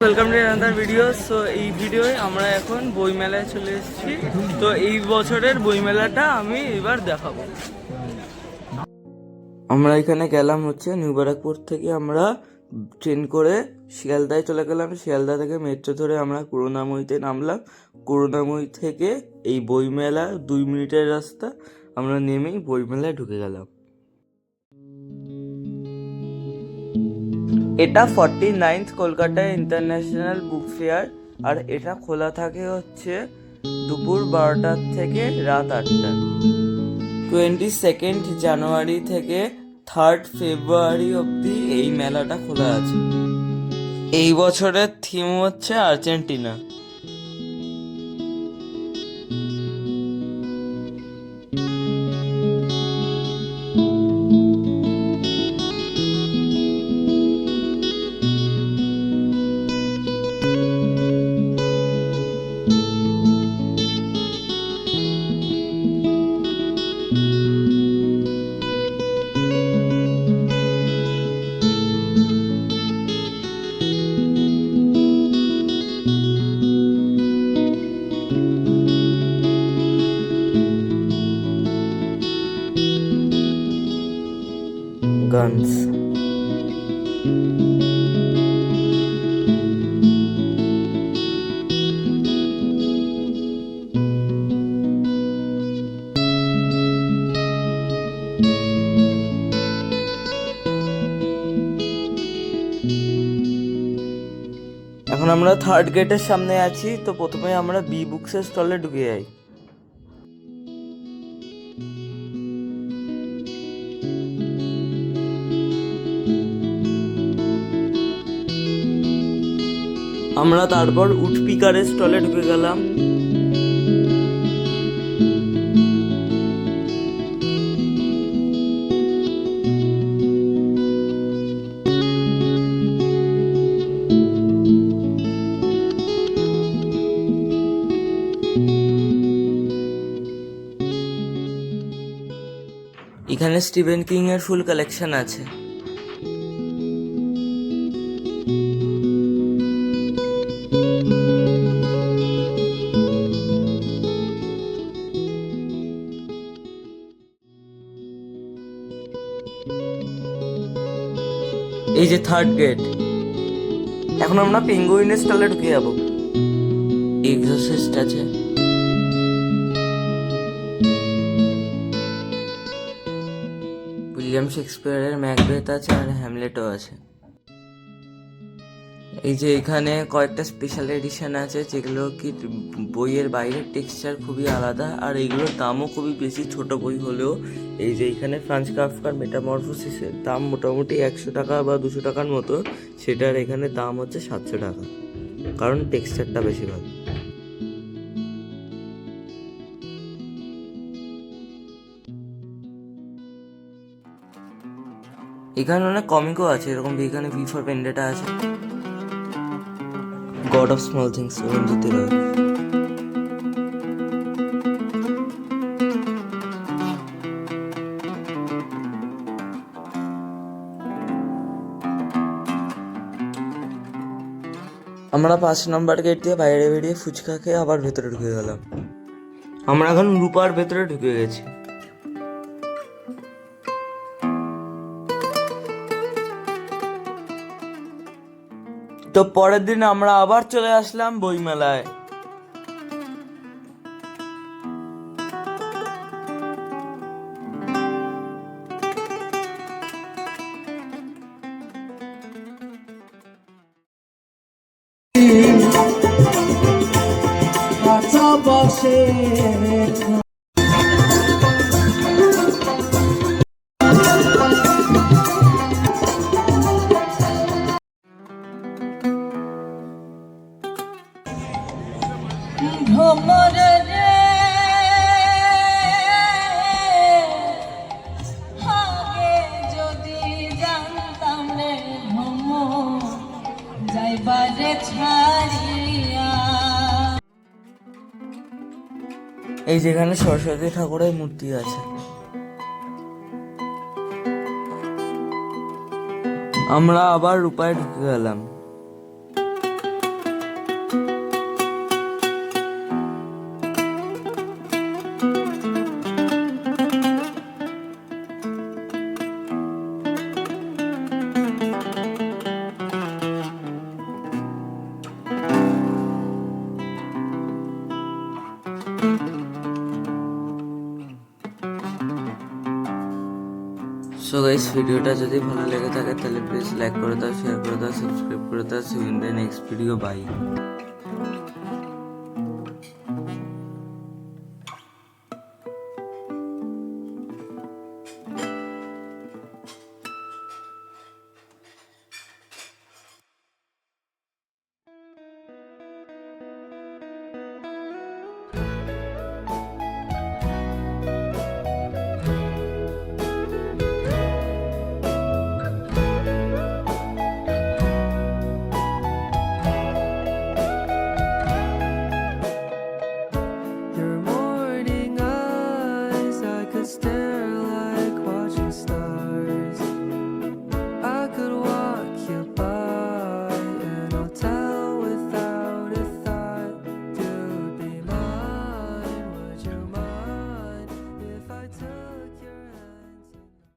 Welcome to another video. So এই ভিডিওয় আমরা এখন বইমেলায় চলে এসেছি। তো এই বছরের বইমেলাটা আমি এবার দেখাবো। আমরা এখানে গেলাম হচ্ছে নিউ ব্যারাকপুর থেকে আমরা ট্রেন করে শিয়ালদায় চলে গেলাম। শিয়ালদা থেকে মেট্রো ধরে আমরা করুণাময়ীতে নামলাম। করুণাময়ী থেকে এই বইমেলা 2 মিনিটের রাস্তা। আমরা নেমেই বইমেলায় ঢুকে গেলাম। এটা 49th Kolkata international book fair. আর এটা খোলা থাকে হচ্ছে দুপুর 12টার থেকে রাত 8টা। 22nd জানুয়ারি থেকে 3rd ফেব্রুয়ারি অবধি এই মেলাটা খোলা আছে। এই বছরের থিম হচ্ছে আর্জেন্টিনা। গানস। এখন আমরা 3rd গেটের সামনে আছি। তো প্রথমে আমরা বি বুকসের স্টলে ঢুকে যাই। আমরা তারপর উডপিকারের স্টলে ঢুকে গেলাম। এখানে স্টিভেন কিং এর ফুল কালেকশন আছে। এই যে 3rd গেট। এখন আমরা পেঙ্গুইনের স্টলে ঢুকে যাবো। এক্সোসিস্ট আছে। উইলিয়াম শেক্সপিয়ারের ম্যাকবেথ আছে আর হ্যামলেটও আছে। এই যে এখানে কয়েকটা স্পেশাল এডিশন আছে যেগুলো কি বইয়ের বাইরের টেক্সচার খুবই আলাদা আর এইগুলোর দামও খুবই বেশি। ছোট বই হলেও এই যে এখানে ফ্রান্স কাফকার মেটামরফোসিসের দাম মোটামুটি 100 টাকা বা 200 টাকার মতো। সেটার এখানে দাম হচ্ছে 700 টাকা, কারণ টেক্সচারটা বেশি ভালো। এখানে অনেক কমিকও আছে, এরকম এখানে ভি ফর ভেন্ডেটা আছে, গড অফ স্মল থিংস রঞ্জিত রয়। আমরা 5 নম্বর গেট দিয়ে বাইরে বেরিয়ে ফুচকা খেয়ে আবার ভেতরে ঢুকে গেলাম। আমরা এখন রূপার ভেতরে ঢুকে গেছি। তো পরের দিন আমরা আবার চলে আসলাম বইমেলায়। ভ্রমরে রে আগে যদি জানতাম রে ভ্রমর যাইবারে ছাড়িয়া। এই যেখানে সরস্বতী ঠাকুরের মূর্তি আছে। আমরা আবার রূপায় ঢুকে গেলাম। গাইস, ভিডিওটা যদি ভালো লেগে থাকে তাহলে প্লিজ লাইক করে দাও, শেয়ার করে দাও, সাবস্ক্রাইব করে দাও। See you in the next video, by.